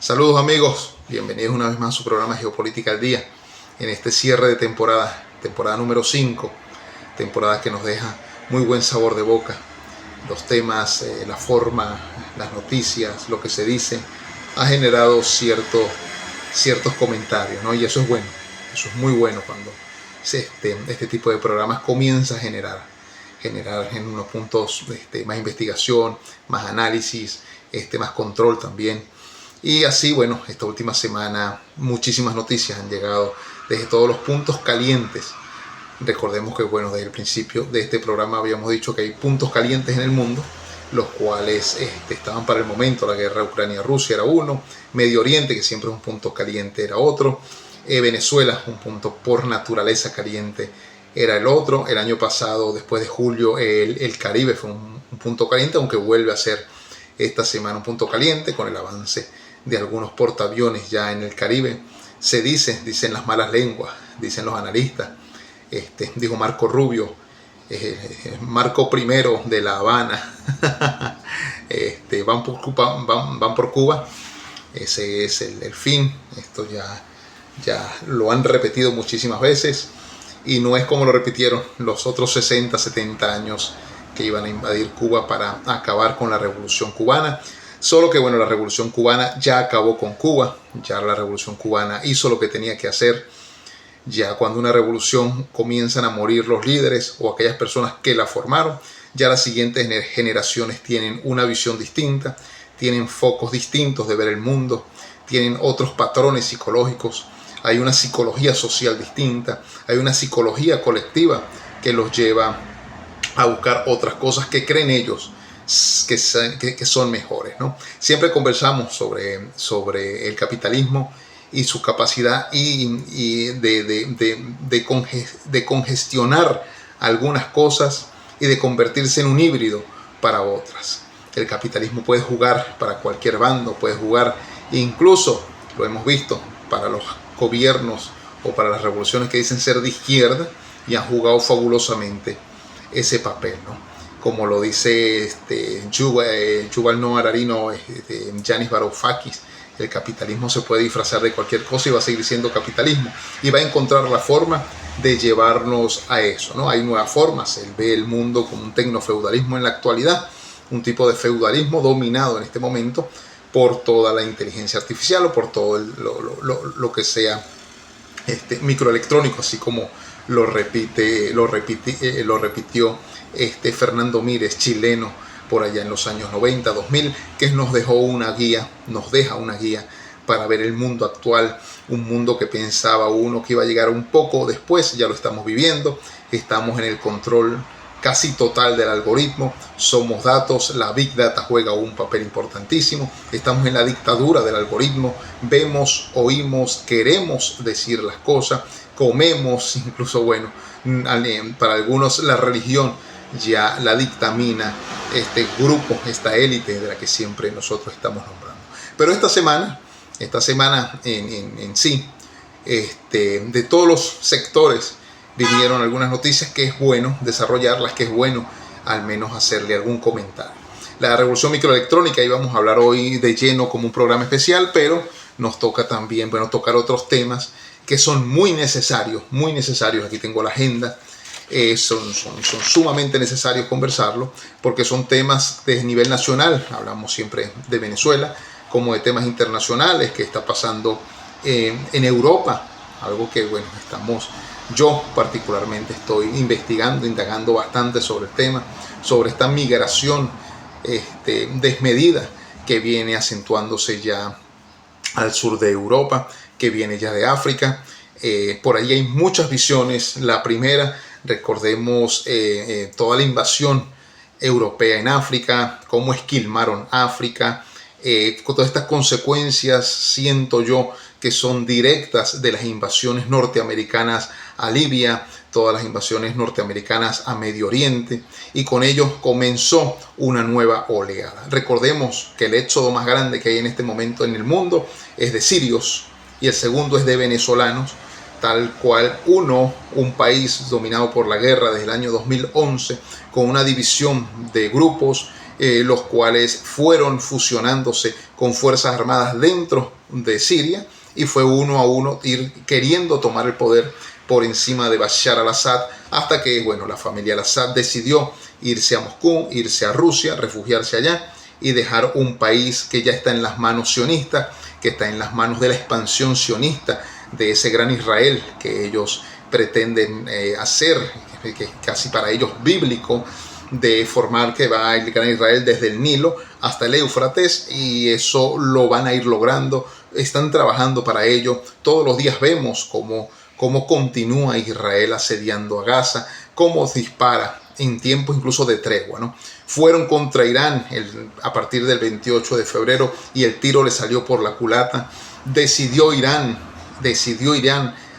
Saludos amigos, bienvenidos una vez más a su programa Geopolítica al Día, en este cierre de temporada número 5, temporada que nos deja muy buen sabor de boca. Los temas, la forma, las noticias, lo que se dice, ha generado ciertos comentarios, ¿no? Y eso es bueno, eso es muy bueno cuando este tipo de programas comienza a generar en unos puntos más investigación, más análisis, más control también. Y así, bueno, esta última semana muchísimas noticias han llegado desde todos los puntos calientes. Recordemos que, bueno, desde el principio de este programa habíamos dicho que hay puntos calientes en el mundo, los cuales estaban para el momento. La guerra Ucrania-Rusia era uno, Medio Oriente, que siempre es un punto caliente, era otro, Venezuela, un punto por naturaleza caliente, era el otro. El año pasado, después de julio, el Caribe fue un punto caliente, aunque vuelve a ser esta semana un punto caliente con el avance de algunos portaaviones ya en el Caribe. Se dicen las malas lenguas, dicen los analistas, dijo Marco Rubio, Marco I de La Habana, van por Cuba, ese es el fin. Esto ya lo han repetido muchísimas veces y no es como lo repitieron los otros 60, 70 años que iban a invadir Cuba para acabar con la Revolución Cubana. Solo que, bueno, la Revolución Cubana ya acabó con Cuba, ya la Revolución Cubana hizo lo que tenía que hacer. Ya cuando una revolución comienzan a morir los líderes o aquellas personas que la formaron, ya las siguientes generaciones tienen una visión distinta, tienen focos distintos de ver el mundo, tienen otros patrones psicológicos, hay una psicología social distinta, hay una psicología colectiva que los lleva a buscar otras cosas que creen ellos que son mejores, ¿no? Siempre conversamos sobre el capitalismo y su capacidad de congestionar algunas cosas y de convertirse en un híbrido para otras. El capitalismo puede jugar para cualquier bando, puede jugar incluso, lo hemos visto, para los gobiernos o para las revoluciones que dicen ser de izquierda, y han jugado fabulosamente ese papel, ¿no? Como lo dice Yuval Noah Harari, Yanis Varoufakis, el capitalismo se puede disfrazar de cualquier cosa y va a seguir siendo capitalismo y va a encontrar la forma de llevarnos a eso, ¿no? Hay nuevas formas. Él ve el mundo como un tecnofeudalismo en la actualidad, un tipo de feudalismo dominado en este momento por toda la inteligencia artificial o por todo lo que sea microelectrónico, así como lo repitió Fernando Mírez, chileno, por allá en los años 90, 2000, que nos deja una guía para ver el mundo actual, un mundo que pensaba uno que iba a llegar un poco después. Ya lo estamos viviendo, estamos en el control casi total del algoritmo, somos datos, la Big Data juega un papel importantísimo, estamos en la dictadura del algoritmo, vemos, oímos, queremos decir las cosas, comemos, incluso, bueno, para algunos la religión ya la dictamina este grupo, esta élite de la que siempre nosotros estamos nombrando. Pero esta semana en sí, de todos los sectores vinieron algunas noticias que es bueno desarrollarlas, que es bueno al menos hacerle algún comentario. La revolución microelectrónica íbamos a hablar hoy de lleno como un programa especial, pero nos toca también, bueno, tocar otros temas que son muy necesarios. Aquí tengo la agenda. Son sumamente necesarios conversarlo porque son temas de nivel nacional. Hablamos siempre de Venezuela, como de temas internacionales que está pasando en Europa, algo que, bueno, yo particularmente estoy indagando bastante sobre el tema, sobre esta migración desmedida que viene acentuándose ya al sur de Europa, que viene ya de África. Por ahí hay muchas visiones. La primera, recordemos toda la invasión europea en África, cómo esquilmaron África, con todas estas consecuencias, siento yo, que son directas de las invasiones norteamericanas a Libia, todas las invasiones norteamericanas a Medio Oriente, y con ello comenzó una nueva oleada. Recordemos que el éxodo más grande que hay en este momento en el mundo es de sirios y el segundo es de venezolanos, tal cual un país dominado por la guerra desde el año 2011, con una división de grupos los cuales fueron fusionándose con fuerzas armadas dentro de Siria, y fue uno a uno ir queriendo tomar el poder por encima de Bashar al-Assad, hasta que, bueno, la familia al-Assad decidió irse a Moscú, irse a Rusia, refugiarse allá y dejar un país que ya está en las manos sionistas, que está en las manos de la expansión sionista, de ese gran Israel que ellos pretenden hacer, que es casi para ellos bíblico, de formar que va el gran Israel desde el Nilo hasta el Éufrates, y eso lo van a ir logrando. Están trabajando para ello. Todos los días vemos cómo continúa Israel asediando a Gaza, cómo dispara en tiempos incluso de tregua, ¿no? Fueron contra Irán a partir del 28 de febrero y el tiro le salió por la culata. Decidió Irán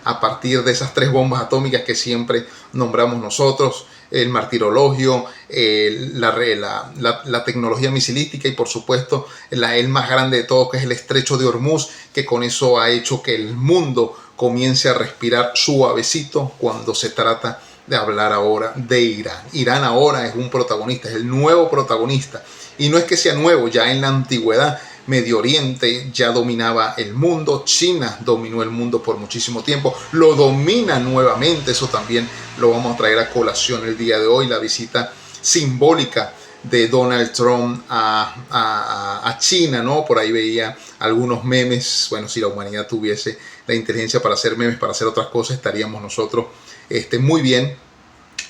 a partir de esas 3 bombas atómicas que siempre nombramos nosotros, el martirologio, la tecnología misilística y por supuesto el más grande de todos, que es el estrecho de Hormuz, que con eso ha hecho que el mundo comience a respirar suavecito cuando se trata de hablar ahora de Irán. Irán ahora es un protagonista, es el nuevo protagonista, y no es que sea nuevo, ya en la antigüedad Medio Oriente ya dominaba el mundo, China dominó el mundo por muchísimo tiempo, lo domina nuevamente. Eso también lo vamos a traer a colación el día de hoy, la visita simbólica de Donald Trump a China, ¿no? Por ahí veía algunos memes. Bueno, si la humanidad tuviese la inteligencia para hacer memes, para hacer otras cosas, estaríamos nosotros muy bien.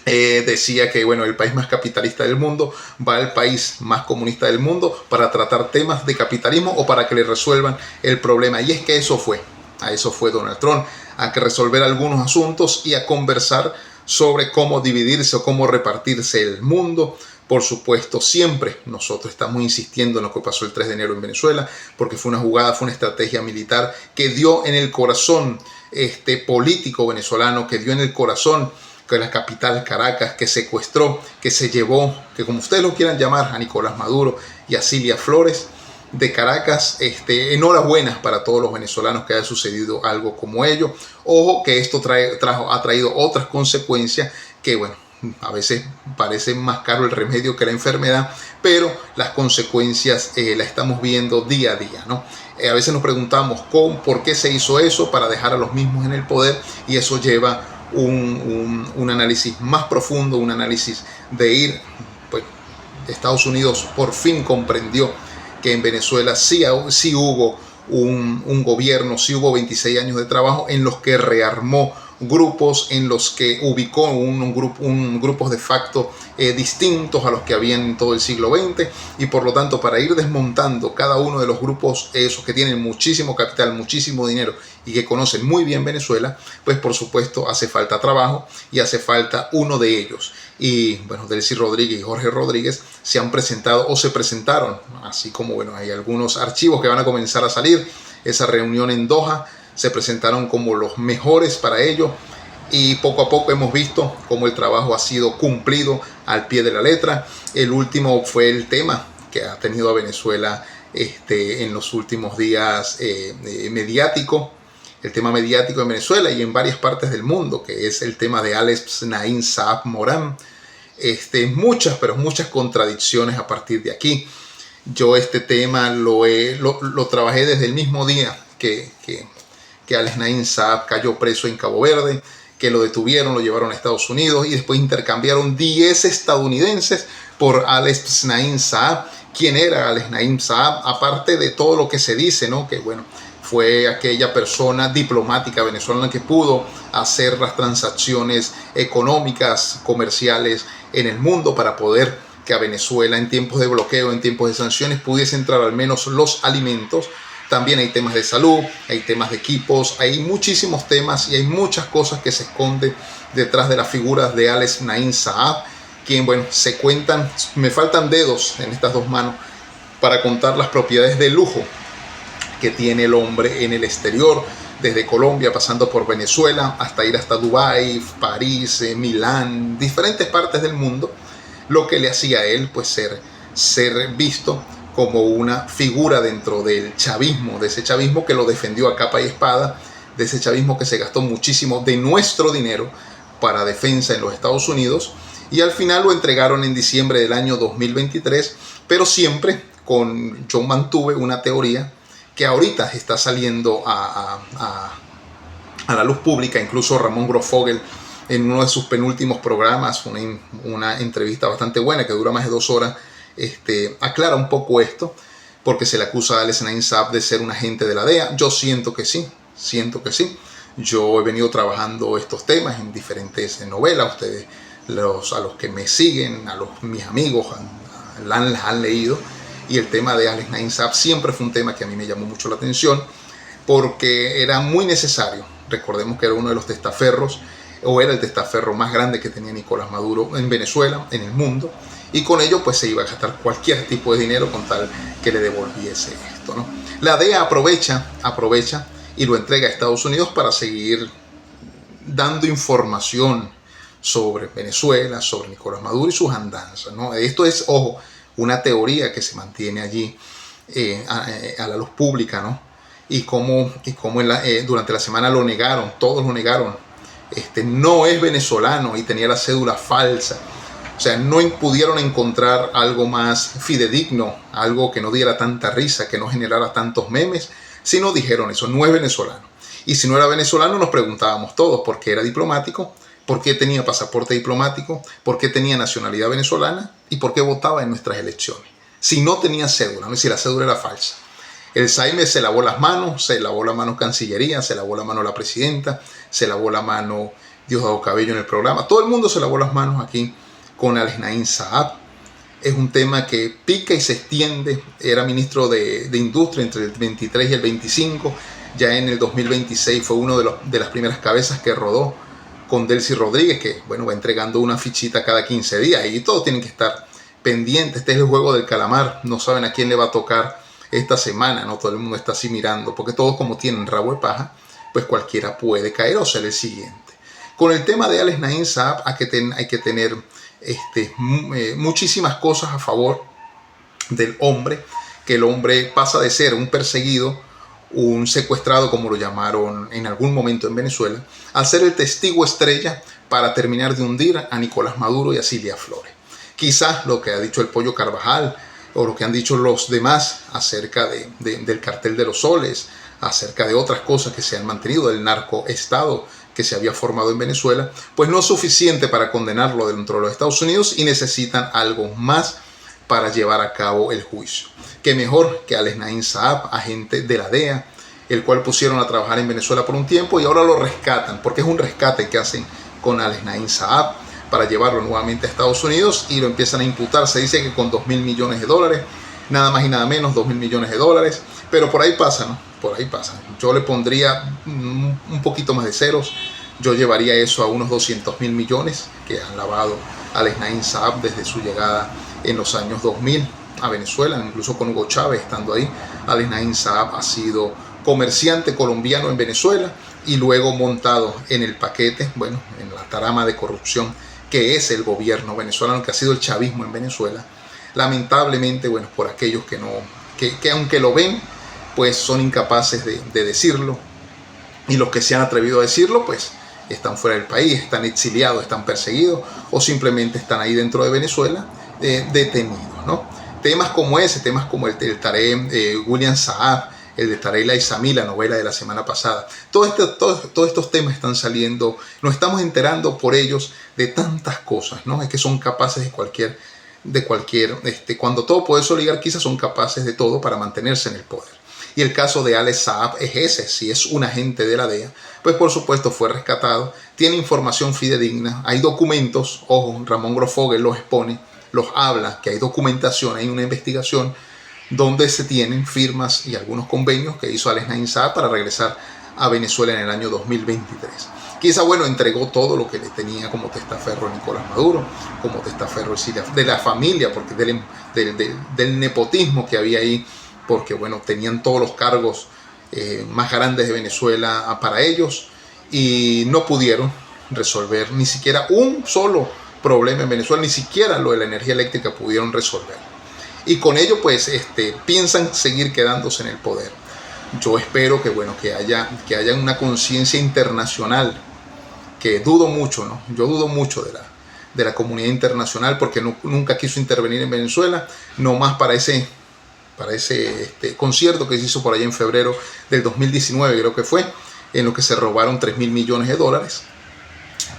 Decía que, bueno, el país más capitalista del mundo va al país más comunista del mundo para tratar temas de capitalismo o para que le resuelvan el problema. Y es que a eso fue Donald Trump, a que resolver algunos asuntos y a conversar sobre cómo dividirse o cómo repartirse el mundo. Por supuesto, siempre nosotros estamos insistiendo en lo que pasó el 3 de enero en Venezuela, porque fue una jugada, fue una estrategia militar que dio en el corazón político venezolano, que dio en el corazón que la capital, Caracas, que secuestró, que se llevó, que como ustedes lo quieran llamar, a Nicolás Maduro y a Cilia Flores de Caracas. Enhorabuena para todos los venezolanos que haya sucedido algo como ello. Ojo que esto ha traído otras consecuencias que, bueno, a veces parece más caro el remedio que la enfermedad, pero las consecuencias las estamos viendo día a día, ¿no? A veces nos preguntamos por qué se hizo eso para dejar a los mismos en el poder, y eso lleva un análisis más profundo, un análisis de ir, pues Estados Unidos por fin comprendió que en Venezuela sí hubo un gobierno, sí hubo 26 años de trabajo en los que rearmó grupos, en los que ubicó grupos de facto distintos a los que habían en todo el siglo XX, y por lo tanto, para ir desmontando cada uno de los grupos esos que tienen muchísimo capital, muchísimo dinero y que conocen muy bien Venezuela, pues por supuesto hace falta trabajo y hace falta uno de ellos. Y bueno, Delcy Rodríguez y Jorge Rodríguez se han presentado o se presentaron, así como, bueno, hay algunos archivos que van a comenzar a salir. Esa reunión en Doha, se presentaron como los mejores para ello, y poco a poco hemos visto cómo el trabajo ha sido cumplido al pie de la letra. El último fue el tema que ha tenido a Venezuela en los últimos días mediático, el tema mediático en Venezuela y en varias partes del mundo, que es el tema de Alex Naim Saab Morán. Muchas contradicciones a partir de aquí. Yo este tema lo trabajé desde el mismo día que Alex Naim Saab cayó preso en Cabo Verde, que lo detuvieron, lo llevaron a Estados Unidos y después intercambiaron 10 estadounidenses por Alex Naim Saab. ¿Quién era Alex Naim Saab? Aparte de todo lo que se dice, ¿no? Que bueno, fue aquella persona diplomática venezolana que pudo hacer las transacciones económicas, comerciales en el mundo para poder que a Venezuela en tiempos de bloqueo, en tiempos de sanciones, pudiese entrar al menos los alimentos. También hay temas de salud, hay temas de equipos, hay muchísimos temas y hay muchas cosas que se esconden detrás de las figuras de Alex Naim Saab, quien, bueno, se cuentan, me faltan dedos en estas dos manos para contar las propiedades de lujo que tiene el hombre en el exterior, desde Colombia, pasando por Venezuela, hasta ir hasta Dubái, París, Milán, diferentes partes del mundo, lo que le hacía a él pues ser visto como una figura dentro del chavismo, de ese chavismo que lo defendió a capa y espada, de ese chavismo que se gastó muchísimo de nuestro dinero para defensa en los Estados Unidos, y al final lo entregaron en diciembre del año 2023 Pero siempre yo mantuve una teoría que ahorita está saliendo a la luz pública. Incluso Ramón Grosfoguel, en uno de sus penúltimos programas, una entrevista bastante buena que dura más de 2 horas, aclara un poco esto, porque se le acusa a Alex Naim Saab de ser un agente de la DEA. Yo siento que sí. Yo he venido trabajando estos temas en diferentes novelas. Ustedes, a los que me siguen, mis amigos, las han leído. Y el tema de Alex Naim Saab siempre fue un tema que a mí me llamó mucho la atención, porque era muy necesario. Recordemos que era uno de los testaferros, o era el testaferro más grande que tenía Nicolás Maduro en Venezuela, en el mundo, y con ello pues se iba a gastar cualquier tipo de dinero con tal que le devolviese esto, ¿no? La DEA aprovecha y lo entrega a Estados Unidos para seguir dando información sobre Venezuela, sobre Nicolás Maduro y sus andanzas, ¿no? Esto es, ojo, una teoría que se mantiene allí a la luz pública, ¿no? Y cómo durante la semana lo negaron, todos lo negaron. No es venezolano y tenía la cédula falsa. O sea, no pudieron encontrar algo más fidedigno, algo que no diera tanta risa, que no generara tantos memes, sino dijeron eso, no es venezolano. Y si no era venezolano, nos preguntábamos todos por qué era diplomático, por qué tenía pasaporte diplomático, por qué tenía nacionalidad venezolana y por qué votaba en nuestras elecciones. Si no tenía cédula, ¿no? Si la cédula era falsa. El Saime se lavó las manos, se lavó la mano Cancillería, se lavó la mano la presidenta, se lavó la mano Diosdado Cabello en el programa. Todo el mundo se lavó las manos aquí con Alex Naim Saab. Es un tema que pica y se extiende. Era ministro de Industria entre el 23 y el 25. Ya en el 2026 fue uno de las primeras cabezas que rodó con Delcy Rodríguez, que bueno, va entregando una fichita cada 15 días y todos tienen que estar pendientes. Este es el juego del calamar. No saben a quién le va a tocar esta semana, ¿no? Todo el mundo está así mirando, porque todos como tienen rabo de paja, pues cualquiera puede caer o ser el siguiente. Con el tema de Alex Naim Saab hay que tener muchísimas cosas a favor del hombre, que el hombre pasa de ser un perseguido, un secuestrado, como lo llamaron en algún momento en Venezuela, a ser el testigo estrella para terminar de hundir a Nicolás Maduro y a Cilia Flores. Quizás lo que ha dicho el Pollo Carvajal, o lo que han dicho los demás acerca del cartel de los soles, acerca de otras cosas que se han mantenido, del narcoestado que se había formado en Venezuela, pues no es suficiente para condenarlo dentro de los Estados Unidos y necesitan algo más para llevar a cabo el juicio. Qué mejor que Alex Naim Saab, agente de la DEA, el cual pusieron a trabajar en Venezuela por un tiempo y ahora lo rescatan, porque es un rescate que hacen con Alex Naim Saab para llevarlo nuevamente a Estados Unidos y lo empiezan a imputar. Se dice que con $2.000 millones, nada más y nada menos, $2.000 millones, pero por ahí pasa, ¿no? Por ahí pasa. Yo le pondría un poquito más de ceros. Yo llevaría eso a unos $200.000 millones que han lavado Alex Naim Saab desde su llegada en los años 2000 a Venezuela, incluso con Hugo Chávez estando ahí. Alex Naim Saab ha sido comerciante colombiano en Venezuela y luego montado en el paquete, bueno, en la tarama de corrupción que es el gobierno venezolano, que ha sido el chavismo en Venezuela. Lamentablemente, bueno, por aquellos que aunque lo ven, pues son incapaces de decirlo, y los que se han atrevido a decirlo, pues están fuera del país, están exiliados, están perseguidos, o simplemente están ahí dentro de Venezuela detenidos, ¿no? Temas como ese, temas como el Tarek William Saab, el de Tarek Aizami, la novela de la semana pasada. Todos estos temas están saliendo, nos estamos enterando por ellos de tantas cosas, ¿no? Es que son capaces de cualquier cuando todo poder es oligarquía, son capaces de todo para mantenerse en el poder. Y el caso de Alex Saab es ese. Si es un agente de la DEA, pues por supuesto fue rescatado, tiene información fidedigna, hay documentos, ojo, Ramón Grosfoguel los expone, los habla, que hay documentación, hay una investigación donde se tienen firmas y algunos convenios que hizo Alex Naim Saab para regresar a Venezuela en el año 2023. Quizá, bueno, entregó todo lo que le tenía como testaferro Nicolás Maduro, como testaferro de la familia, porque del nepotismo que había ahí, porque, bueno, tenían todos los cargos más grandes de Venezuela para ellos y no pudieron resolver ni siquiera un solo problema en Venezuela, ni siquiera lo de la energía eléctrica pudieron resolver. Y con ello, pues, piensan seguir quedándose en el poder. Yo espero que, bueno, que haya una conciencia internacional, que dudo mucho, ¿no? Yo dudo mucho de la comunidad internacional porque nunca quiso intervenir en Venezuela, no más para ese concierto que se hizo por allá en febrero del 2019, creo que fue, en lo que se robaron 3.000 millones de dólares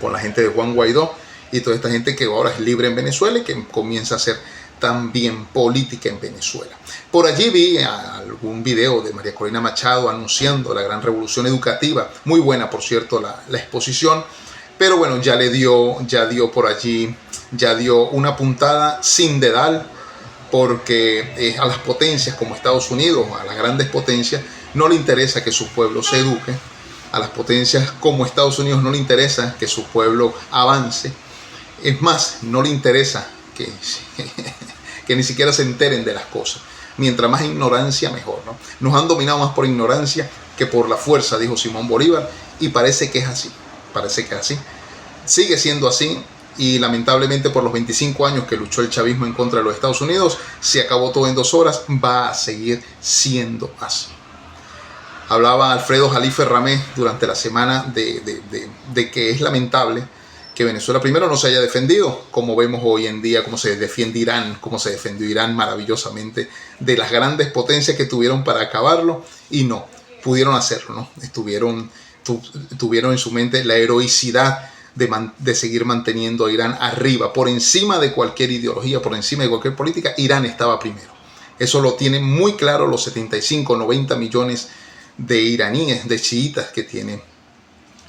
con la gente de Juan Guaidó y toda esta gente que ahora es libre en Venezuela y que comienza a hacer también política en Venezuela. Por allí vi algún video de María Corina Machado anunciando la gran revolución educativa, muy buena por cierto la exposición, pero bueno, ya dio por allí, ya dio una puntada sin dedal, porque a las potencias como Estados Unidos, a las grandes potencias, no le interesa que su pueblo se eduque, a las potencias como Estados Unidos no le interesa que su pueblo avance, es más, no le interesa que ni siquiera se enteren de las cosas. Mientras más ignorancia, mejor, ¿no? Nos han dominado más por ignorancia que por la fuerza, dijo Simón Bolívar, y parece que es así, sigue siendo así. Y lamentablemente por los 25 años que luchó el chavismo en contra de los Estados Unidos, se acabó todo en 2 horas, va a seguir siendo así. Hablaba Alfredo Jalife Ramé durante la semana de que es lamentable que Venezuela primero no se haya defendido, como vemos hoy en día, cómo se defiende Irán, cómo se defendió Irán maravillosamente de las grandes potencias que tuvieron para acabarlo, y no, pudieron hacerlo, ¿no? Tuvieron en su mente la heroicidad de seguir manteniendo a Irán arriba, por encima de cualquier ideología, por encima de cualquier política. Irán estaba primero. Eso lo tienen muy claro los 75, 90 millones de iraníes, de chiitas que tiene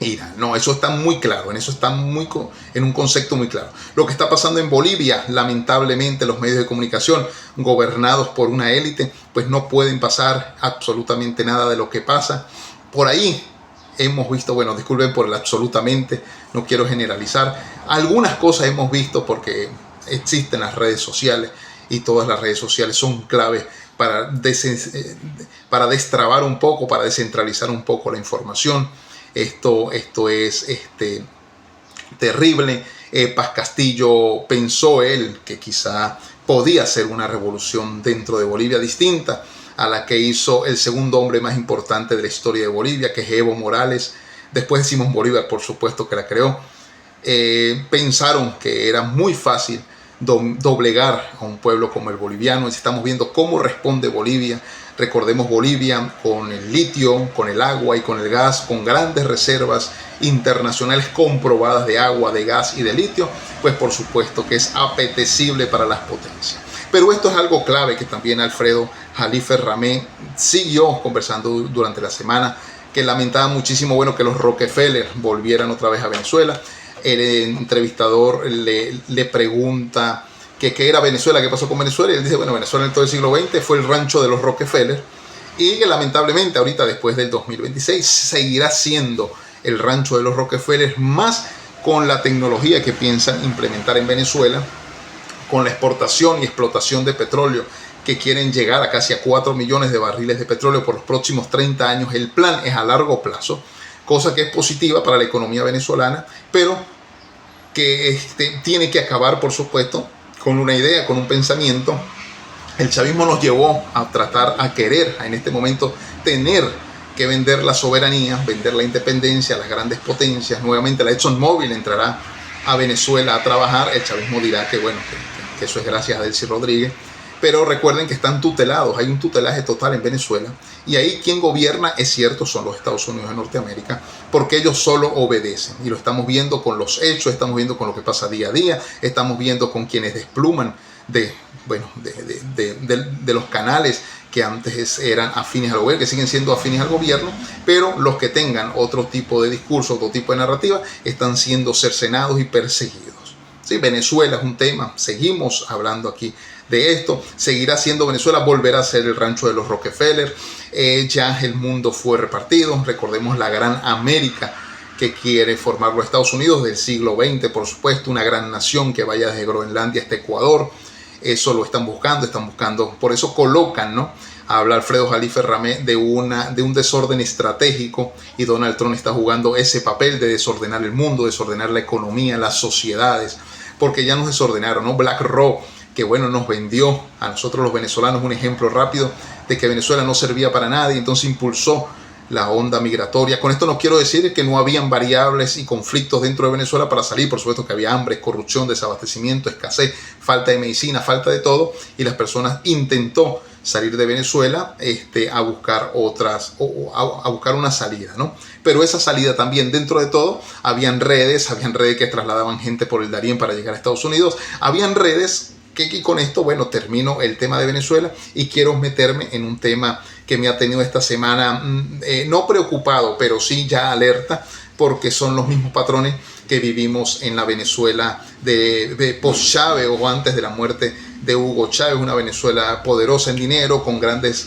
Irán. No, eso está muy claro, en eso está en un concepto muy claro. Lo que está pasando en Bolivia, lamentablemente los medios de comunicación gobernados por una élite, pues no pueden pasar absolutamente nada de lo que pasa. Por ahí hemos visto, bueno, disculpen por el absolutamente, no quiero generalizar, algunas cosas hemos visto porque existen las redes sociales y todas las redes sociales son claves para destrabar un poco, para descentralizar un poco la información. Esto es terrible. Paz Castillo pensó él que quizá podía ser una revolución dentro de Bolivia distinta a la que hizo el segundo hombre más importante de la historia de Bolivia, que es Evo Morales. Después de Simón Bolívar, por supuesto, que la creó. Pensaron que era muy fácil doblegar a un pueblo como el boliviano. Estamos viendo cómo responde Bolivia. Recordemos Bolivia con el litio, con el agua y con el gas, con grandes reservas internacionales comprobadas de agua, de gas y de litio, pues por supuesto que es apetecible para las potencias. Pero esto es algo clave que también Alfredo Jalife Ramé siguió conversando durante la semana, que lamentaba muchísimo, bueno, que los Rockefeller volvieran otra vez a Venezuela. El entrevistador le pregunta que qué era Venezuela, qué pasó con Venezuela, y él dice, bueno, Venezuela en todo el siglo XX fue el rancho de los Rockefeller, y que lamentablemente ahorita después del 2026 seguirá siendo el rancho de los Rockefeller, más con la tecnología que piensan implementar en Venezuela, con la exportación y explotación de petróleo, que quieren llegar a casi a 4 millones de barriles de petróleo por los próximos 30 años. El plan es a largo plazo, cosa que es positiva para la economía venezolana, pero que tiene que acabar, por supuesto, con una idea, con un pensamiento. El chavismo nos llevó a tratar, a querer, en este momento, tener que vender la soberanía, vender la independencia a las grandes potencias. Nuevamente la ExxonMobil entrará a Venezuela a trabajar. El chavismo dirá que bueno, que eso es gracias a Delcy Rodríguez. Pero recuerden que están tutelados, hay un tutelaje total en Venezuela, y ahí quien gobierna, es cierto, son los Estados Unidos de Norteamérica, porque ellos solo obedecen, y lo estamos viendo con los hechos, estamos viendo con lo que pasa día a día, estamos viendo con quienes despluman de los canales que antes eran afines al gobierno, que siguen siendo afines al gobierno, pero los que tengan otro tipo de discurso, otro tipo de narrativa, están siendo cercenados y perseguidos. ¿Sí? Venezuela es un tema, seguimos hablando aquí de esto, seguirá siendo Venezuela, volverá a ser el rancho de los Rockefeller. Ya el mundo fue repartido, recordemos la gran América que quiere formar los Estados Unidos del siglo XX, por supuesto, una gran nación que vaya desde Groenlandia hasta Ecuador. Eso lo están buscando, por eso colocan, ¿no? Habla Alfredo Jalife Ramé de un desorden estratégico, y Donald Trump está jugando ese papel de desordenar el mundo, desordenar la economía, las sociedades, porque ya nos desordenaron, ¿no? BlackRock, que bueno, nos vendió a nosotros los venezolanos un ejemplo rápido de que Venezuela no servía para nada, y entonces impulsó la onda migratoria. Con esto no quiero decir que no habían variables y conflictos dentro de Venezuela para salir. Por supuesto que había hambre, corrupción, desabastecimiento, escasez, falta de medicina, falta de todo, y las personas intentó salir de Venezuela a buscar a buscar una salida, ¿no? Pero esa salida también, dentro de todo, habían redes que trasladaban gente por el Darién para llegar a Estados Unidos, habían redes que con esto, bueno, termino el tema de Venezuela y quiero meterme en un tema que me ha tenido esta semana, no preocupado, pero sí ya alerta, porque son los mismos patrones que vivimos en la Venezuela de post-Chávez o antes de la muerte de Hugo Chávez, una Venezuela poderosa en dinero, con grandes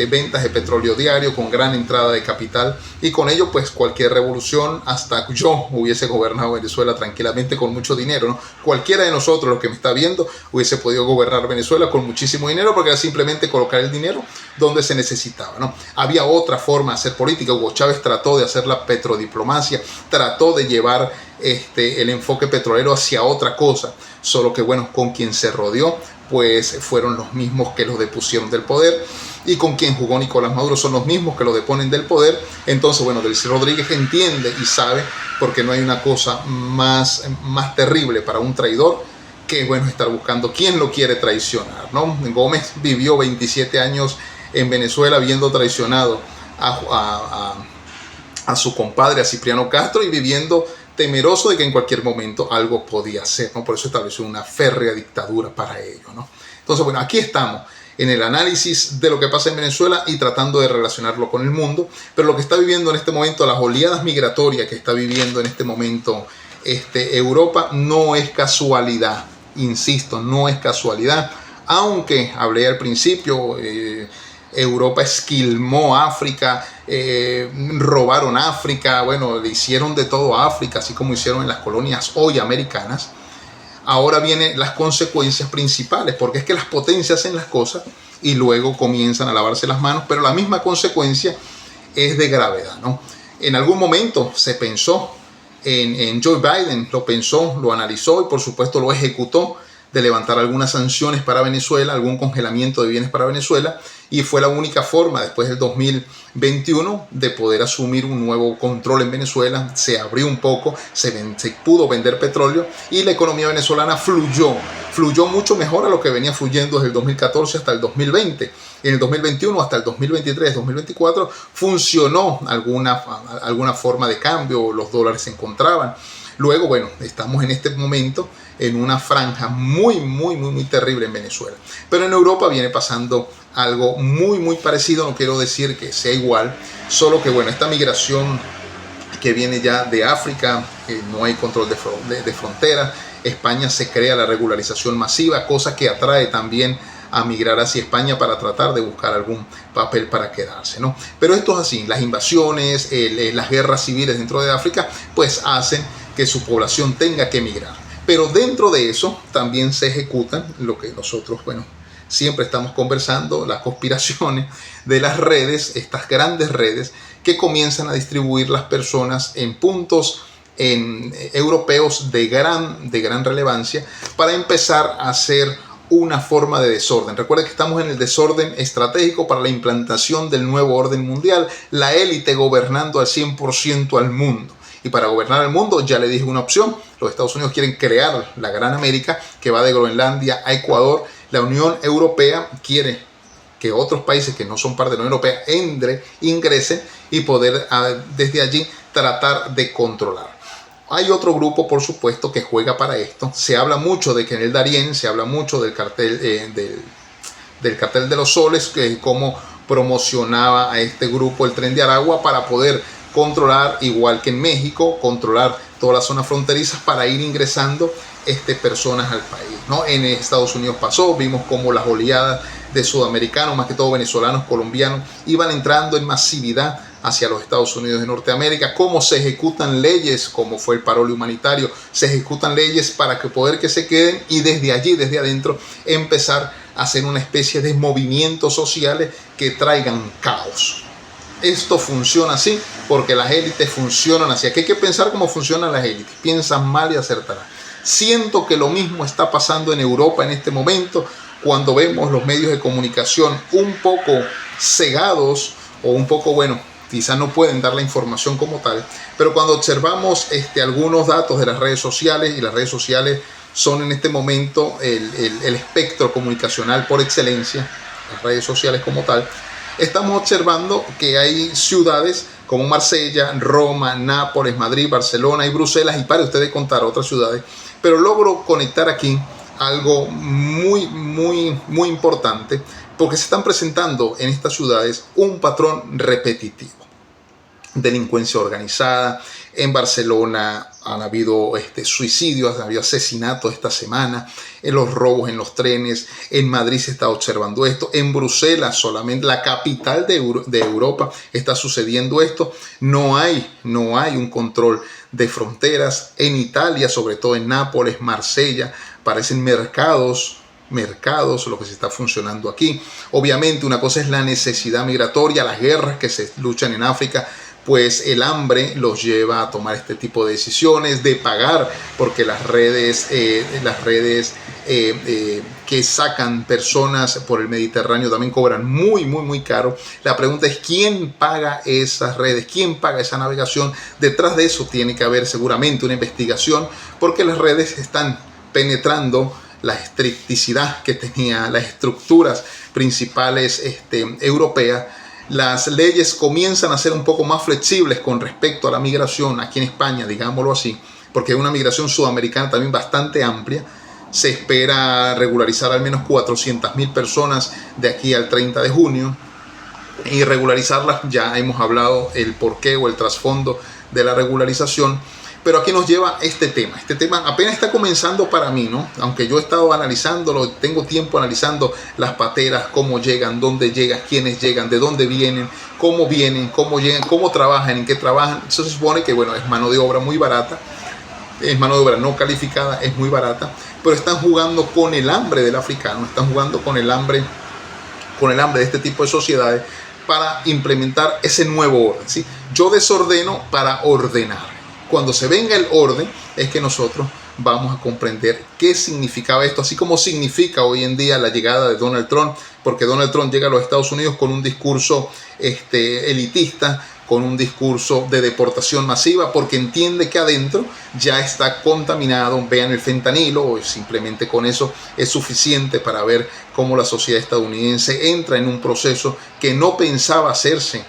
ventas de petróleo diario, con gran entrada de capital, y con ello pues cualquier revolución, hasta yo hubiese gobernado Venezuela tranquilamente con mucho dinero, ¿no? Cualquiera de nosotros, los que me está viendo, hubiese podido gobernar Venezuela con muchísimo dinero, porque era simplemente colocar el dinero donde se necesitaba, ¿no? Había otra forma de hacer política. Hugo Chávez trató de hacer la petrodiplomacia, trató de llevar el enfoque petrolero hacia otra cosa, solo que bueno, con quien se rodeó pues fueron los mismos que los depusieron del poder, y con quien jugó Nicolás Maduro son los mismos que lo deponen del poder. Entonces bueno, Delcy Rodríguez entiende y sabe, porque no hay una cosa más terrible para un traidor que bueno, estar buscando quién lo quiere traicionar, ¿no? Gómez vivió 27 años en Venezuela viendo traicionado a su compadre, a Cipriano Castro, y viviendo temeroso de que en cualquier momento algo podía ser, ¿no? Por eso estableció una férrea dictadura para ello, ¿no? Entonces, bueno, aquí estamos en el análisis de lo que pasa en Venezuela y tratando de relacionarlo con el mundo, pero lo que está viviendo en este momento, las oleadas migratorias que está viviendo en este momento Europa, no es casualidad, insisto, no es casualidad, aunque hablé al principio, Europa esquilmó África, robaron África, bueno, le hicieron de todo a África, así como hicieron en las colonias hoy americanas. Ahora vienen las consecuencias principales, porque es que las potencias hacen las cosas y luego comienzan a lavarse las manos, pero la misma consecuencia es de gravedad, ¿no? En algún momento se pensó en Joe Biden, lo pensó, lo analizó y por supuesto lo ejecutó, de levantar algunas sanciones para Venezuela, algún congelamiento de bienes para Venezuela, y fue la única forma después del 2021 de poder asumir un nuevo control en Venezuela. Se abrió un poco, se pudo vender petróleo y la economía venezolana fluyó mucho mejor a lo que venía fluyendo desde el 2014 hasta el 2020. En el 2021 hasta el 2023, 2024 funcionó alguna forma de cambio, los dólares se encontraban. Luego, bueno, estamos en este momento en una franja muy terrible en Venezuela. Pero en Europa viene pasando algo muy parecido, no quiero decir que sea igual, solo que bueno, esta migración que viene ya de África, no hay control de frontera, España se crea la regularización masiva, cosa que atrae también a migrar hacia España para tratar de buscar algún papel para quedarse, ¿no? Pero esto es así, las invasiones, las guerras civiles dentro de África, pues hacen que su población tenga que emigrar. Pero dentro de eso también se ejecutan lo que nosotros, bueno, siempre estamos conversando, las conspiraciones de las redes, estas grandes redes que comienzan a distribuir las personas en puntos europeos de gran relevancia para empezar a hacer una forma de desorden. Recuerda que estamos en el desorden estratégico para la implantación del nuevo orden mundial, la élite gobernando al 100% al mundo. Y para gobernar el mundo, ya le dije una opción, los Estados Unidos quieren crear la Gran América que va de Groenlandia a Ecuador. La Unión Europea quiere que otros países que no son parte de la Unión Europea ingresen y poder desde allí tratar de controlar. Hay otro grupo, por supuesto, que juega para esto. Se habla mucho de que en el Darién, se habla mucho del cartel de los soles, que cómo promocionaba a este grupo el Tren de Aragua para poder controlar, igual que en México, controlar todas las zonas fronterizas para ir ingresando personas al país, ¿no? En Estados Unidos pasó, vimos cómo las oleadas de sudamericanos, más que todo venezolanos, colombianos, iban entrando en masividad hacia los Estados Unidos de Norteamérica, cómo se ejecutan leyes, como fue el parole humanitario, se ejecutan leyes para poder que se queden y desde allí, desde adentro, empezar a hacer una especie de movimientos sociales que traigan caos. Esto funciona así porque las élites funcionan así. Aquí hay que pensar cómo funcionan las élites. Piensan mal y acertarán. Siento que lo mismo está pasando en Europa en este momento, cuando vemos los medios de comunicación un poco cegados o un poco, bueno, quizás no pueden dar la información como tal, pero cuando observamos algunos datos de las redes sociales, y las redes sociales son en este momento el espectro comunicacional por excelencia, las redes sociales como tal, estamos observando que hay ciudades como Marsella, Roma, Nápoles, Madrid, Barcelona y Bruselas, y para ustedes contar otras ciudades, pero logro conectar aquí algo muy importante, porque se están presentando en estas ciudades un patrón repetitivo. Delincuencia organizada. En Barcelona han habido suicidios, han habido asesinatos esta semana, en los robos en los trenes. En Madrid se está observando esto. En Bruselas, solamente la capital de Europa, está sucediendo esto. No hay un control de fronteras. En Italia, sobre todo en Nápoles, Marsella, parecen mercados lo que se está funcionando aquí. Obviamente una cosa es la necesidad migratoria, las guerras que se luchan en África, pues el hambre los lleva a tomar este tipo de decisiones, de pagar, porque las redes que sacan personas por el Mediterráneo también cobran muy caro. La pregunta es ¿quién paga esas redes? ¿Quién paga esa navegación? Detrás de eso tiene que haber seguramente una investigación, porque las redes están penetrando la estricticidad que tenía las estructuras principales europeas. Las leyes comienzan a ser un poco más flexibles con respecto a la migración aquí en España, digámoslo así, porque hay una migración sudamericana también bastante amplia. Se espera regularizar al menos 400.000 personas de aquí al 30 de junio. Y regularizarlas, ya hemos hablado el porqué o el trasfondo de la regularización. Pero aquí nos lleva este tema. Este tema apenas está comenzando para mí, ¿no? Aunque yo he estado analizándolo, tengo tiempo analizando las pateras, cómo llegan, dónde llegan, quiénes llegan, de dónde vienen, cómo llegan, cómo trabajan, en qué trabajan. Eso se supone que, bueno, es mano de obra muy barata, es mano de obra no calificada, es muy barata, pero están jugando con el hambre del africano, están jugando con el hambre de este tipo de sociedades para implementar ese nuevo orden, ¿sí? Yo desordeno para ordenar. Cuando se venga el orden es que nosotros vamos a comprender qué significaba esto, así como significa hoy en día la llegada de Donald Trump, porque Donald Trump llega a los Estados Unidos con un discurso elitista, con un discurso de deportación masiva, porque entiende que adentro ya está contaminado. Vean el fentanilo, simplemente con eso es suficiente para ver cómo la sociedad estadounidense entra en un proceso que no pensaba hacerse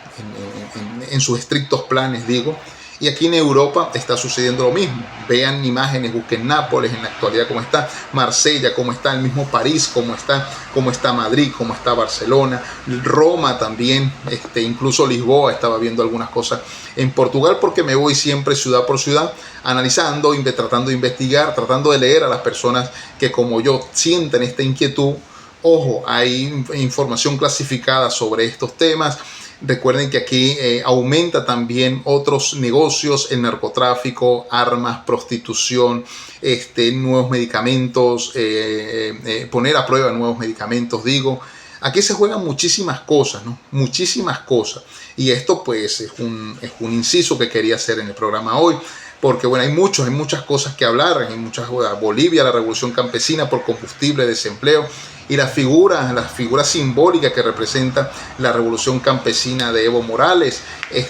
en sus estrictos planes, digo. Y aquí en Europa está sucediendo lo mismo. Vean imágenes, busquen Nápoles en la actualidad cómo está, Marsella cómo está, el mismo París cómo está Madrid, cómo está Barcelona, Roma también, incluso Lisboa. Estaba viendo algunas cosas en Portugal, porque me voy siempre ciudad por ciudad, analizando, tratando de investigar, tratando de leer a las personas que como yo sienten esta inquietud. Ojo, hay información clasificada sobre estos temas. Recuerden que aquí aumenta también otros negocios, el narcotráfico, armas, prostitución, nuevos medicamentos, poner a prueba nuevos medicamentos, digo. Aquí se juegan muchísimas cosas, ¿no? Muchísimas cosas. Y esto pues es un inciso que quería hacer en el programa hoy. Porque bueno, hay muchas cosas que hablar. Hay Bolivia, la revolución campesina por combustible, desempleo, y la figura simbólica que representa la revolución campesina de Evo Morales,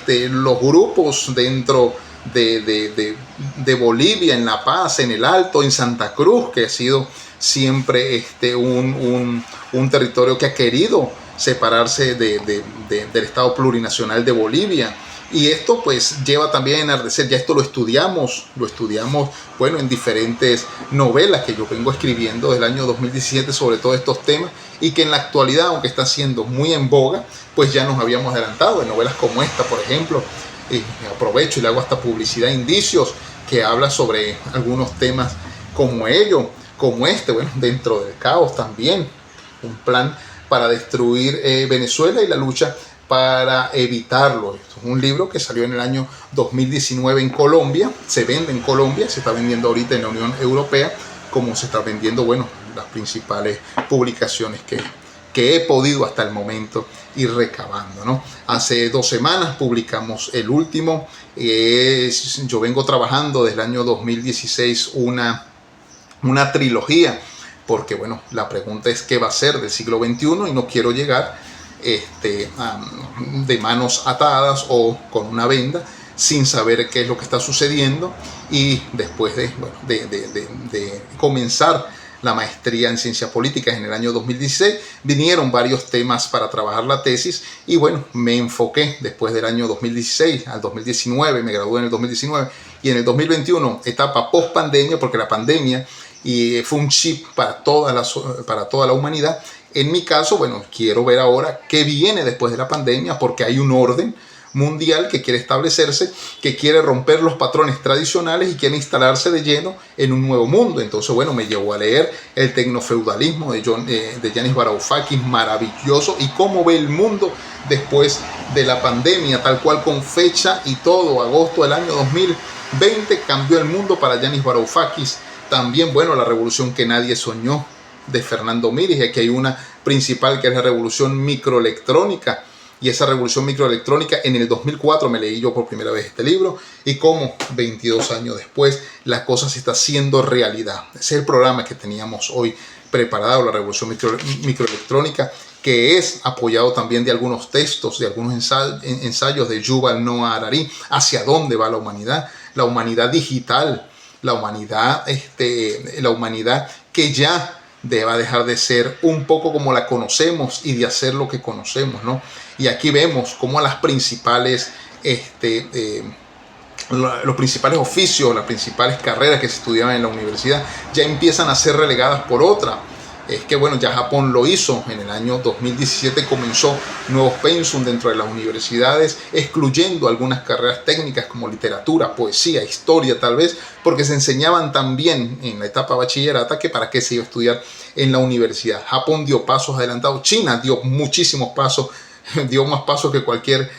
los grupos dentro de Bolivia, en La Paz, en el Alto, en Santa Cruz, que ha sido siempre un territorio que ha querido separarse del Estado plurinacional de Bolivia. Y esto pues lleva también a enardecer, ya esto lo estudiamos, bueno, en diferentes novelas que yo vengo escribiendo desde el año 2017 sobre todos estos temas, y que en la actualidad, aunque está siendo muy en boga, pues ya nos habíamos adelantado en novelas como esta, por ejemplo. Y aprovecho y le hago hasta publicidad, Indicios, que habla sobre algunos temas como bueno, dentro del caos también, un plan para destruir Venezuela y la lucha para evitarlo. Esto es un libro que salió en el año 2019 en Colombia, se vende en Colombia, se está vendiendo ahorita en la Unión Europea, como se está vendiendo, bueno, las principales publicaciones que he podido hasta el momento ir recabando, ¿no? Hace 2 semanas publicamos el último. Yo vengo trabajando desde el año 2016 una trilogía, porque bueno, la pregunta es qué va a ser del siglo XXI, y no quiero llegar de manos atadas o con una venda, sin saber qué es lo que está sucediendo. Y después de comenzar la maestría en ciencias políticas en el año 2016, vinieron varios temas para trabajar la tesis y bueno, me enfoqué después del año 2016 al 2019, me gradué en el 2019 y en el 2021, etapa post pandemia, porque la pandemia fue un chip para toda la humanidad. En mi caso, bueno, quiero ver ahora qué viene después de la pandemia, porque hay un orden mundial que quiere establecerse, que quiere romper los patrones tradicionales y quiere instalarse de lleno en un nuevo mundo. Entonces, bueno, me llevó a leer El tecnofeudalismo de Yanis Varoufakis, maravilloso, y cómo ve el mundo después de la pandemia, tal cual con fecha y todo. Agosto del año 2020 cambió el mundo para Yanis Varoufakis. También, bueno, La revolución que nadie soñó, de Fernando Miris, y aquí hay una principal que es la revolución microelectrónica. Y esa revolución microelectrónica, en el 2004 me leí yo por primera vez este libro, y cómo 22 años después la cosa se está haciendo realidad. Ese es el programa que teníamos hoy preparado, la revolución microelectrónica, que es apoyado también de algunos textos, de algunos ensayos de Yuval Noah Harari, hacia dónde va la humanidad digital, la humanidad que ya va a dejar de ser un poco como la conocemos y de hacer lo que conocemos, ¿no? Y aquí vemos cómo los principales oficios, las principales carreras que se estudiaban en la universidad ya empiezan a ser relegadas por otra. Es que bueno, ya Japón lo hizo en el año 2017, comenzó nuevos pensum dentro de las universidades, excluyendo algunas carreras técnicas como literatura, poesía, historia tal vez, porque se enseñaban también en la etapa bachillerata, que para qué se iba a estudiar en la universidad. Japón dio pasos adelantados, China dio muchísimos pasos, dio más pasos que cualquier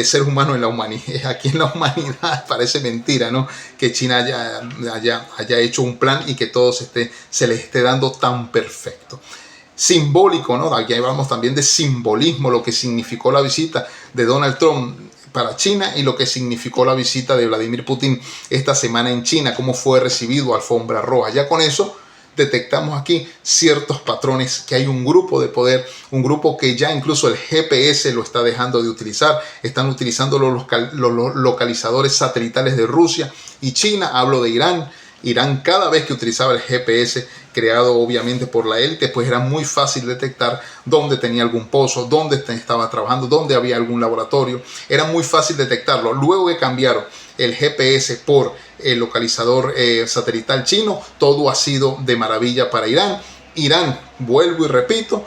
ser humano en la humanidad. Aquí en la humanidad parece mentira, ¿no? Que China haya hecho un plan y que todo se les esté dando tan perfecto. Simbólico, ¿no? Aquí hablamos también de simbolismo, lo que significó la visita de Donald Trump para China y lo que significó la visita de Vladimir Putin esta semana en China, cómo fue recibido alfombra roja. Ya con eso detectamos aquí ciertos patrones, que hay un grupo de poder, un grupo que ya incluso el GPS lo está dejando de utilizar. Están utilizando los localizadores satelitales de Rusia y China. Hablo de Irán. Irán, cada vez que utilizaba el GPS creado obviamente por la élite, pues era muy fácil detectar dónde tenía algún pozo, dónde estaba trabajando, dónde había algún laboratorio. Era muy fácil detectarlo. Luego que cambiaron el GPS por el localizador satelital chino, todo ha sido de maravilla para Irán. Irán, vuelvo y repito,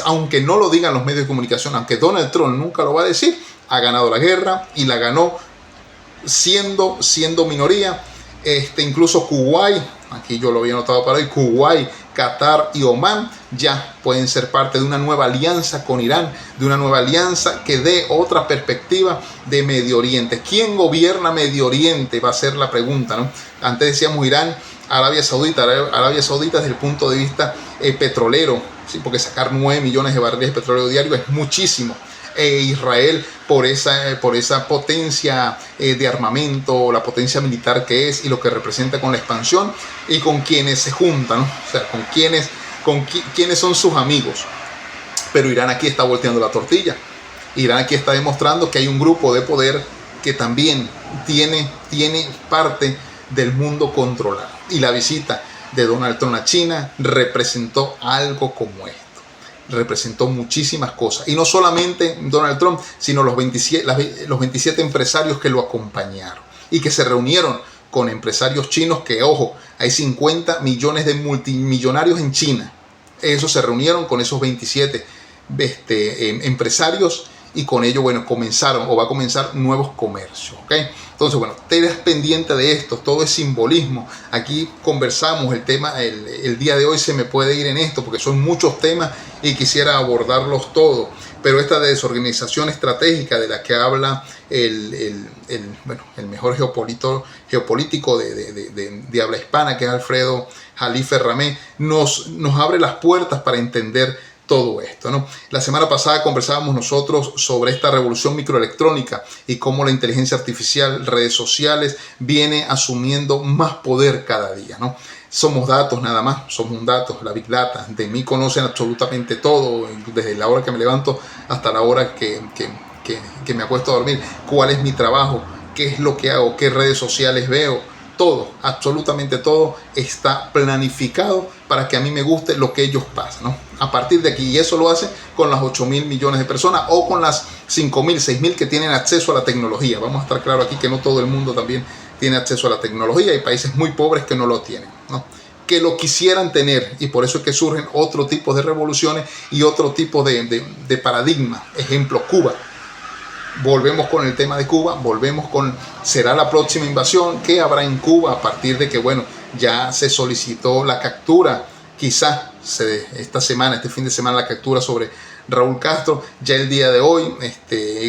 aunque no lo digan los medios de comunicación, aunque Donald Trump nunca lo va a decir, ha ganado la guerra y la ganó siendo minoría. Incluso Kuwait, aquí yo lo había notado para hoy, Kuwait, Qatar y Omán ya pueden ser parte de una nueva alianza con Irán, de una nueva alianza que dé otra perspectiva de Medio Oriente. ¿Quién gobierna Medio Oriente? Va a ser la pregunta, ¿no? Antes decíamos Irán, Arabia Saudita desde el punto de vista petrolero, ¿sí? Porque sacar 9 millones de barriles de petróleo diario es muchísimo. Israel por esa potencia de armamento, la potencia militar que es y lo que representa con la expansión, y con quienes se juntan, ¿no? O sea, con quienes son sus amigos. Pero Irán aquí está volteando la tortilla. Irán aquí está demostrando que hay un grupo de poder que también tiene parte del mundo controlado. Y la visita de Donald Trump a China representó algo como esto. Representó muchísimas cosas, y no solamente Donald Trump, sino los 27 empresarios que lo acompañaron y que se reunieron con empresarios chinos, que ojo, hay 50 millones de multimillonarios en China. Esos se reunieron con esos 27 empresarios, y con ello, bueno, va a comenzar nuevos comercios, ¿ok? Entonces, bueno, te das pendiente de esto, todo es simbolismo. Aquí conversamos el tema, el día de hoy se me puede ir en esto, porque son muchos temas y quisiera abordarlos todos. Pero esta desorganización estratégica de la que habla el mejor geopolítico de habla hispana, que es Alfredo Jalife Ramé, nos abre las puertas para entender todo esto, ¿no? La semana pasada conversábamos nosotros sobre esta revolución microelectrónica y cómo la inteligencia artificial, redes sociales, viene asumiendo más poder cada día, ¿no? somos datos nada más, somos un dato, la Big Data. De mí conocen absolutamente todo, desde la hora que me levanto hasta la hora que me acuesto a dormir, cuál es mi trabajo, qué es lo que hago, qué redes sociales veo. Todo, absolutamente todo está planificado para que a mí me guste lo que ellos pasan, ¿no? A partir de aquí, y eso lo hace con las 8.000 millones de personas o con las 5.000, 6.000 que tienen acceso a la tecnología. Vamos a estar claro aquí que no todo el mundo también tiene acceso a la tecnología. Hay países muy pobres que no lo tienen, ¿no? Que lo quisieran tener, y por eso es que surgen otro tipo de revoluciones y otro tipo de paradigma. Ejemplo, Cuba. Volvemos con el tema de Cuba, volvemos con, ¿será la próxima invasión? ¿Qué habrá en Cuba a partir de que, bueno, ya se solicitó la captura, quizás este fin de semana, la captura sobre Raúl Castro? Ya el día de hoy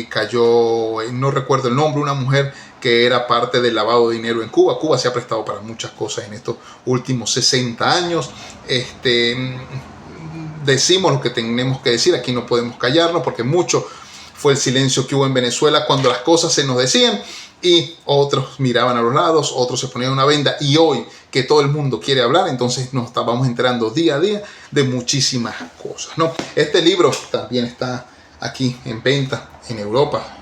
cayó, no recuerdo el nombre, una mujer que era parte del lavado de dinero en Cuba. Cuba se ha prestado para muchas cosas en estos últimos 60 años. Decimos lo que tenemos que decir, aquí no podemos callarnos, porque mucho fue el silencio que hubo en Venezuela cuando las cosas se nos decían y otros miraban a los lados, otros se ponían una venda, y hoy que todo el mundo quiere hablar, entonces nos estábamos enterando día a día de muchísimas cosas, ¿no? Este libro también está aquí en venta en Europa.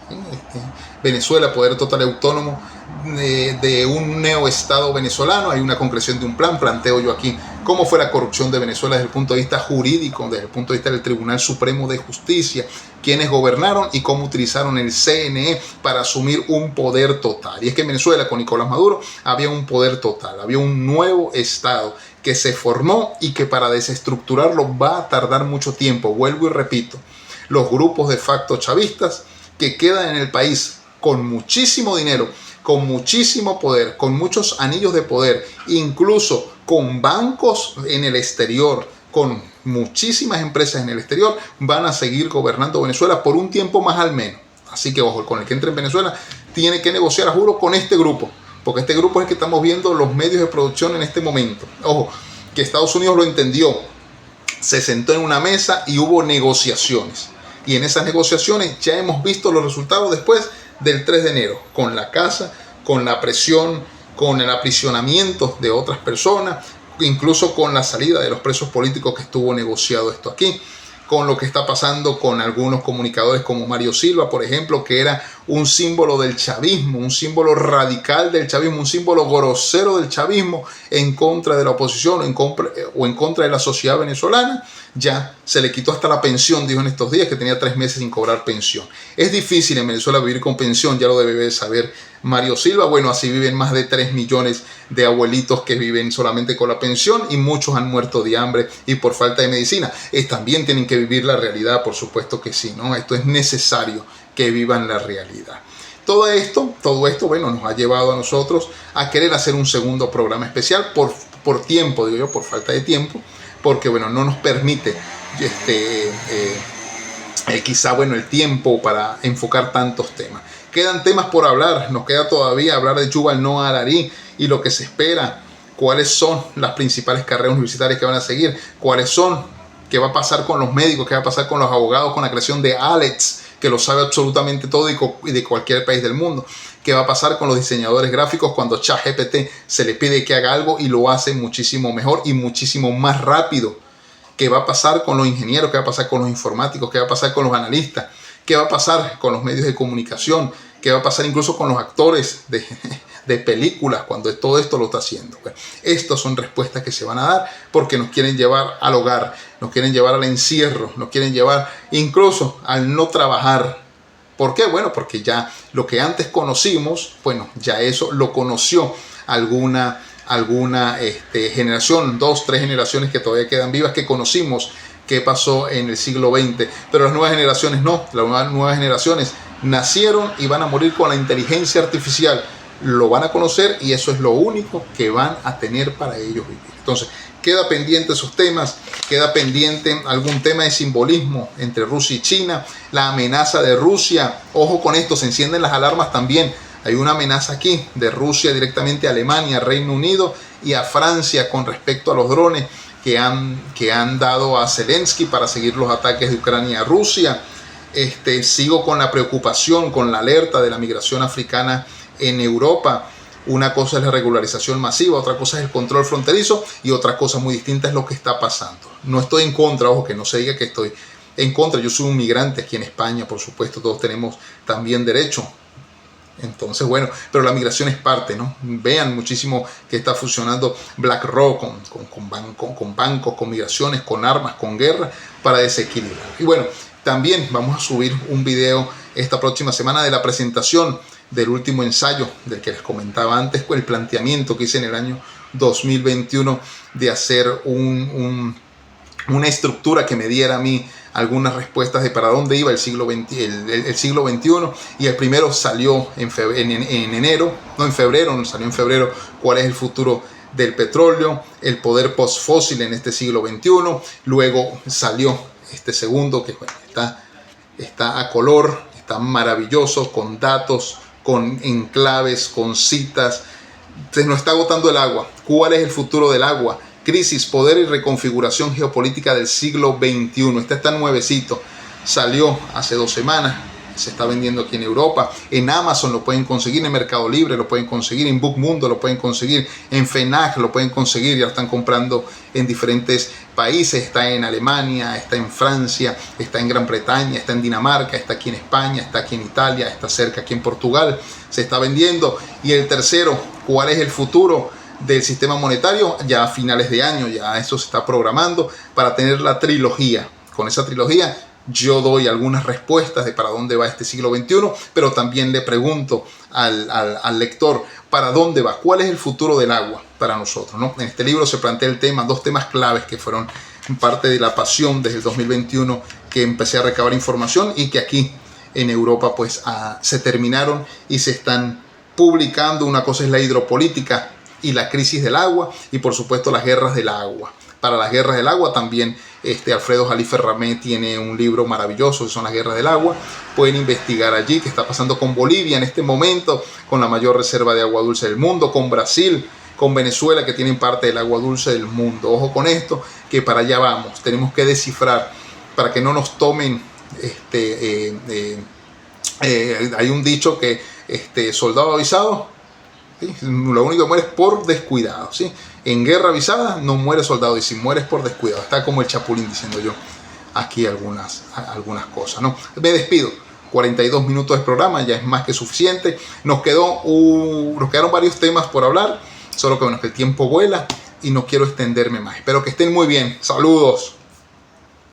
Venezuela, poder total y autónomo de un neoestado venezolano. Hay una concreción de un plan. Planteo yo aquí cómo fue la corrupción de Venezuela desde el punto de vista jurídico, desde el punto de vista del Tribunal Supremo de Justicia, quienes gobernaron y cómo utilizaron el CNE para asumir un poder total. Y es que en Venezuela con Nicolás Maduro había un poder total, había un nuevo estado que se formó y que para desestructurarlo va a tardar mucho tiempo. Vuelvo y repito, los grupos de facto chavistas que quedan en el país con muchísimo dinero, con muchísimo poder, con muchos anillos de poder, incluso con bancos en el exterior, con muchísimas empresas en el exterior, van a seguir gobernando Venezuela por un tiempo más al menos. Así que ojo, con el que entre en Venezuela tiene que negociar, a juro, con este grupo, porque este grupo es el que estamos viendo los medios de producción en este momento. Ojo, que Estados Unidos lo entendió, se sentó en una mesa y hubo negociaciones. Y en esas negociaciones ya hemos visto los resultados después del 3 de enero, con la casa, con la presión, con el aprisionamiento de otras personas, incluso con la salida de los presos políticos que estuvo negociado esto aquí, con lo que está pasando con algunos comunicadores como Mario Silva, por ejemplo, que era un símbolo del chavismo, un símbolo radical del chavismo, un símbolo grosero del chavismo en contra de la oposición o en contra de la sociedad venezolana. Ya se le quitó hasta la pensión, dijo en estos días que tenía 3 meses sin cobrar pensión. Es difícil en Venezuela vivir con pensión, ya lo debe saber Mario Silva. Bueno, así viven más de 3 millones de abuelitos que viven solamente con la pensión, y muchos han muerto de hambre y por falta de medicina. También tienen que vivir la realidad, por supuesto que sí, ¿no? Esto es necesario que vivan la realidad. Todo esto, bueno, nos ha llevado a nosotros a querer hacer un segundo programa especial por tiempo, digo yo, por falta de tiempo, porque, bueno, no nos permite quizá, bueno, el tiempo para enfocar tantos temas. Quedan temas por hablar, nos queda todavía hablar de Yuval Noah Harari y lo que se espera, cuáles son las principales carreras universitarias que van a seguir, qué va a pasar con los médicos, qué va a pasar con los abogados, con la creación de Alex, que lo sabe absolutamente todo y de cualquier país del mundo. ¿Qué va a pasar con los diseñadores gráficos cuando ChatGPT se le pide que haga algo y lo hace muchísimo mejor y muchísimo más rápido? ¿Qué va a pasar con los ingenieros? ¿Qué va a pasar con los informáticos? ¿Qué va a pasar con los analistas? ¿Qué va a pasar con los medios de comunicación? ¿Qué va a pasar incluso con los actores de películas cuando todo esto lo está haciendo? Bueno, estas son respuestas que se van a dar porque nos quieren llevar al hogar, nos quieren llevar al encierro, nos quieren llevar incluso al no trabajar. ¿Por qué? Bueno, porque ya lo que antes conocimos, bueno, ya eso lo conoció alguna generación, 2, 3 generaciones que todavía quedan vivas, que conocimos qué pasó en el siglo XX, pero las nuevas generaciones no, las nuevas generaciones nacieron y van a morir con la inteligencia artificial, lo van a conocer y eso es lo único que van a tener para ellos vivir. Entonces, queda pendiente esos temas, queda pendiente algún tema de simbolismo entre Rusia y China, la amenaza de Rusia, ojo con esto, se encienden las alarmas también. Hay una amenaza aquí de Rusia directamente a Alemania, Reino Unido y a Francia con respecto a los drones que han dado a Zelensky para seguir los ataques de Ucrania a Rusia. Sigo con la preocupación, con la alerta de la migración africana en Europa. Una cosa es la regularización masiva, otra cosa es el control fronterizo y otra cosa muy distinta es lo que está pasando. No estoy en contra, ojo, que no se diga que estoy en contra. Yo soy un migrante aquí en España, por supuesto, todos tenemos también derecho. Entonces, bueno, pero la migración es parte, ¿no? Vean muchísimo que está funcionando BlackRock con bancos, con migraciones, con armas, con guerra, para desequilibrar. Y bueno, también vamos a subir un video esta próxima semana de la presentación del último ensayo del que les comentaba antes, con el planteamiento que hice en el año 2021 de hacer una estructura que me diera a mí algunas respuestas de para dónde iba el siglo XXI, y el primero salió en febrero, cuál es el futuro del petróleo, el poder postfósil en este siglo XXI. Luego salió este segundo que bueno, está a color, está maravilloso, con datos, con enclaves, con citas. Se nos está agotando el agua. ¿Cuál es el futuro del agua? Crisis, poder y reconfiguración geopolítica del siglo XXI. Este está nuevecito. Salió hace 2 semanas. Se está vendiendo aquí en Europa. En Amazon lo pueden conseguir, en Mercado Libre lo pueden conseguir, en Bookmundo lo pueden conseguir, en FNAC lo pueden conseguir. Ya lo están comprando en diferentes países. Está en Alemania, está en Francia, está en Gran Bretaña, está en Dinamarca, está aquí en España, está aquí en Italia, está cerca aquí en Portugal. Se está vendiendo. Y el tercero, ¿cuál es el futuro del sistema monetario? Ya a finales de año, ya eso se está programando para tener la trilogía. Con esa trilogía yo doy algunas respuestas de para dónde va este siglo XXI, pero también le pregunto al lector para dónde va, cuál es el futuro del agua para nosotros, ¿no? En este libro se plantea el tema, 2 temas claves que fueron parte de la pasión desde el 2021 que empecé a recabar información y que aquí en Europa pues se terminaron y se están publicando. Una cosa es la hidropolítica y la crisis del agua, y por supuesto las guerras del agua. Para las guerras del agua también Alfredo Jalife Ramé tiene un libro maravilloso que son las guerras del agua. Pueden investigar allí qué está pasando con Bolivia en este momento, con la mayor reserva de agua dulce del mundo, con Brasil, con Venezuela, que tienen parte del agua dulce del mundo. Ojo con esto, que para allá vamos. Tenemos que descifrar para que no nos tomen hay un dicho que soldado avisado, ¿sí? Lo único que muere es por descuidado, ¿sí? En guerra avisada no muere soldado, y si mueres por descuidado. Está como el Chapulín diciendo yo aquí algunas cosas, ¿no? Me despido. 42 minutos de programa ya es más que suficiente. Nos quedaron varios temas por hablar, solo que bueno, que el tiempo vuela y no quiero extenderme más. Espero que estén muy bien. Saludos.